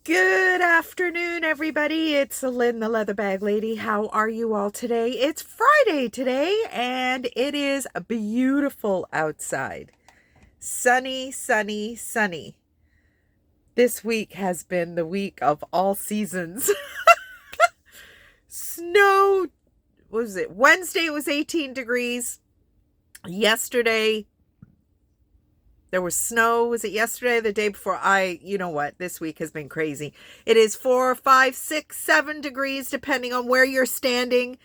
Good afternoon, everybody. It's Lynn, the Leather Bag Lady. How are you all today? It's Friday today, and it is beautiful outside. Sunny, sunny, sunny. This week has been the week of all seasons. Snow, what was it? Wednesday, it was 18 degrees. Yesterday, there was snow. Was it yesterday or the day before? You know what? This week has been crazy. It is 4, 5, 6, 7 degrees, depending on where you're standing.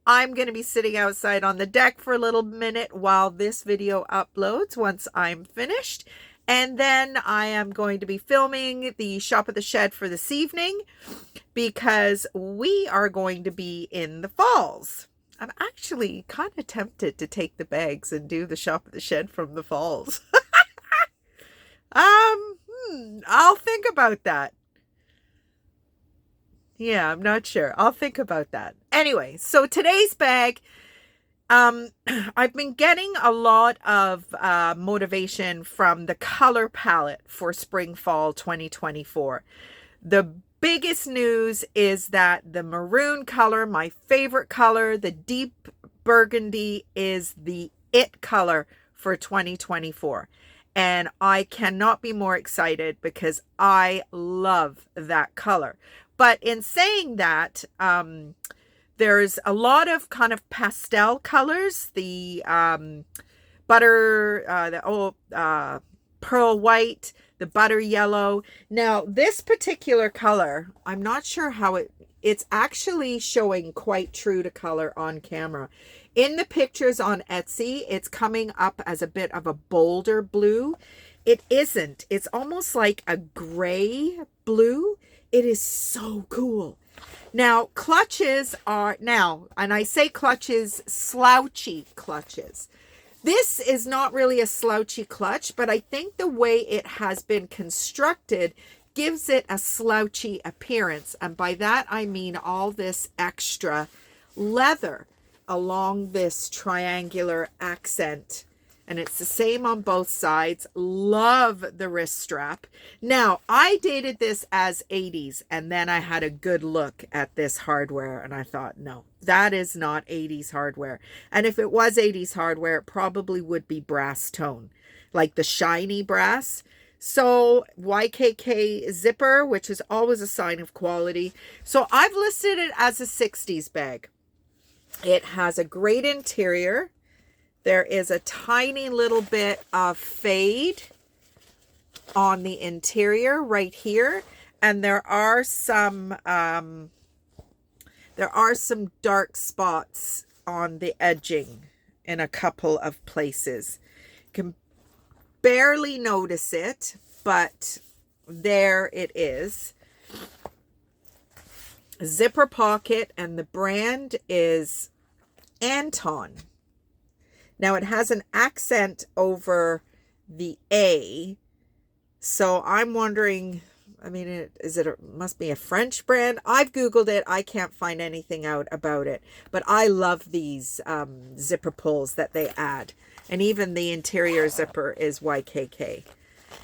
I'm going to be sitting outside on the deck for a little minute while this video uploads once I'm finished. And then I am going to be filming the Shop at the Shed for this evening because we are going to be in the falls. I'm actually kind of tempted to take the bags and do the Shop at the Shed from the falls. I'll think about that. Yeah, I'm not sure. I'll think about that. Anyway, so today's bag, I've been getting a lot of motivation from the color palette for spring fall 2024. The biggest news is that the maroon color, my favorite color, the deep burgundy, is the it color for 2024. And I cannot be more excited because I love that color. But in saying that, there's a lot of kind of pastel colors. The pearl white, the butter yellow. Now, this particular color, I'm not sure how it's actually showing quite true to color on camera. In the pictures on Etsy, it's coming up as a bit of a bolder blue. It isn't. It's almost like a gray blue. It is so cool. Now, clutches are, and I say clutches, slouchy clutches. This is not really a slouchy clutch, but I think the way it has been constructed gives it a slouchy appearance. And by that, I mean all this extra leather along this triangular accent. And it's the same on both sides. Love the wrist strap. Now, I dated this as 80s, and then I had a good look at this hardware, and I thought, no, that is not 80s hardware. And if it was 80s hardware, it probably would be brass tone, like the shiny brass. So YKK zipper, which is always a sign of quality. So I've listed it as a 60s bag. It has a great interior. There is a tiny little bit of fade on the interior right here. And there are some dark spots on the edging in a couple of places. You can barely notice it, but there it is. Zipper pocket, and the brand is Anton. Now it has an accent over the A, so I'm wondering, I mean, it must be a French brand. I've Googled it. I can't find anything out about it, but I love these zipper pulls that they add. And even the interior zipper is YKK.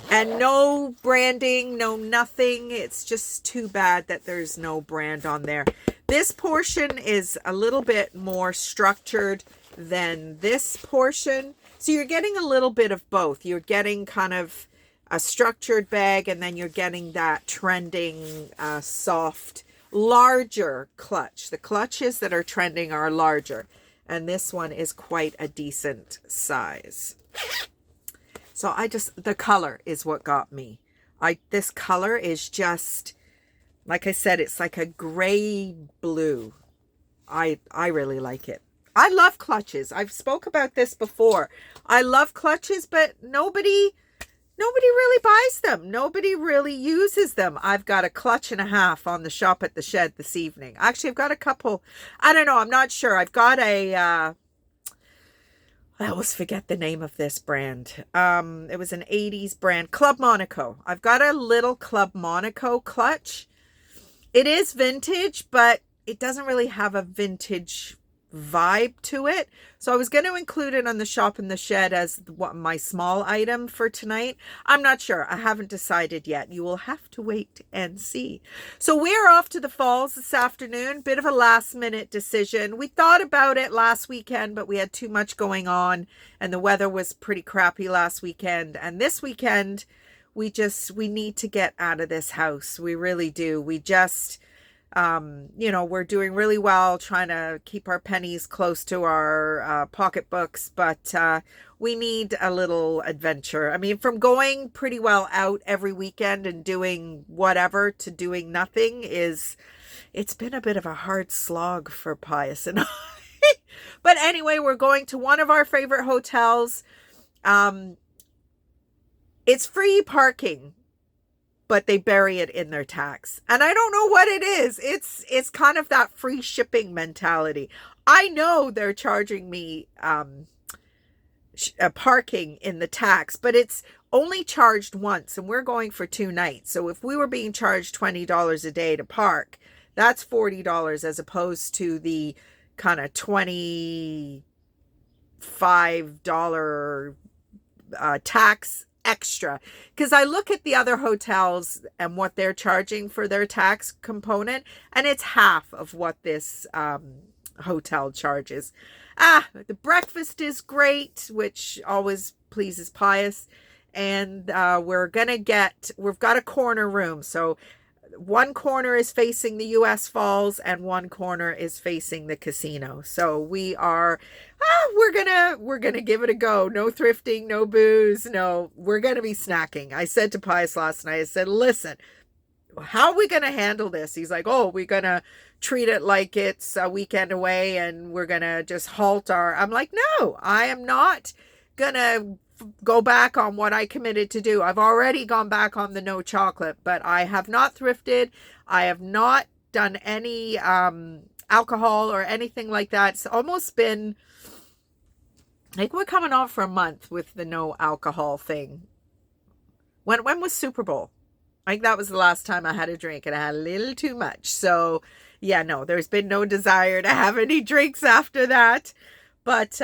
And no branding, no nothing. It's just too bad that there's no brand on there. This portion is a little bit more structured than this portion. So you're getting a little bit of both. You're getting kind of a structured bag, and then you're getting that trending, soft, larger clutch. The clutches that are trending are larger. And this one is quite a decent size. So the color is what got me. This color is just, like I said, it's like a gray blue. I really like it. I love clutches. I've spoke about this before. I love clutches, but nobody really buys them. Nobody really uses them. I've got a clutch and a half on the Shop at the Shed this evening. Actually, I've got a couple. I don't know. I'm not sure. I've got I always forget the name of this brand. It was an 80s brand, Club Monaco. I've got a little Club Monaco clutch. It is vintage, but it doesn't really have a vintage vibe to it. So I was going to include it on the shop in the shed as my small item for tonight. I'm not sure. I haven't decided yet. You will have to wait and see. So we're off to the falls this afternoon. Bit of a last minute decision. We thought about it last weekend, but we had too much going on and the weather was pretty crappy last weekend. And this weekend, we need to get out of this house. We really do. We just, we're doing really well trying to keep our pennies close to our pocketbooks, but we need a little adventure. I mean, from going pretty well out every weekend and doing whatever to doing nothing it's been a bit of a hard slog for Pius and I. But anyway, we're going to one of our favorite hotels. It's free parking, but they bury it in their tax. And I don't know what it is. It's kind of that free shipping mentality. I know they're charging me parking in the tax, but it's only charged once and we're going for 2 nights. So if we were being charged $20 a day to park, that's $40 as opposed to the kind of $25 tax extra. Because I look at the other hotels and what they're charging for their tax component, and it's half of what this hotel charges. The breakfast is great, which always pleases Pius, and we've got a corner room. So one corner is facing the US Falls and one corner is facing the casino. So we're gonna give it a go. No thrifting, no booze, no, we're gonna be snacking. I said to Pius last night, I said, listen, how are we gonna handle this? He's like, oh, we're gonna treat it like it's a weekend away and we're gonna just I'm like, no, I am not gonna go back on what I committed to do. I've already gone back on the no chocolate, but I have not thrifted. I have not done any alcohol or anything like that. It's almost been like we're coming off for a month with the no alcohol thing. When was Super Bowl? I think that was the last time I had a drink and I had a little too much. So yeah, no, there's been no desire to have any drinks after that. But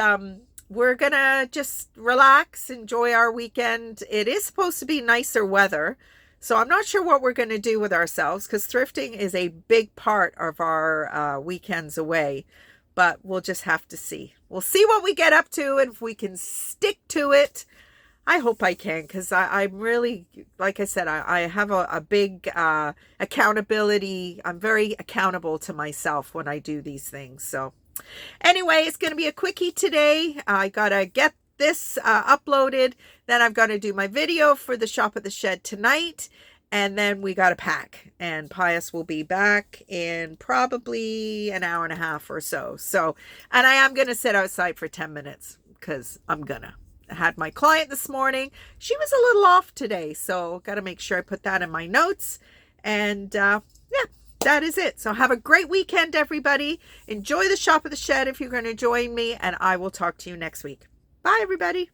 we're going to just relax, enjoy our weekend. It is supposed to be nicer weather. So I'm not sure what we're going to do with ourselves because thrifting is a big part of our weekends away. But we'll just have to see. We'll see what we get up to and if we can stick to it. I hope I can because I'm really, like I said, I have a big accountability. I'm very accountable to myself when I do these things. So anyway, it's going to be a quickie today. I got to get this uploaded. Then I've got to do my video for the shop at the shed tonight. And then we got to pack. And Pius will be back in probably an hour and a half or so. And I am going to sit outside for 10 minutes because I'm going to. I had my client this morning. She was a little off today. So got to make sure I put that in my notes. And yeah. That is it. So have a great weekend, everybody. Enjoy the shop at the shed if you're going to join me, and I will talk to you next week. Bye, everybody.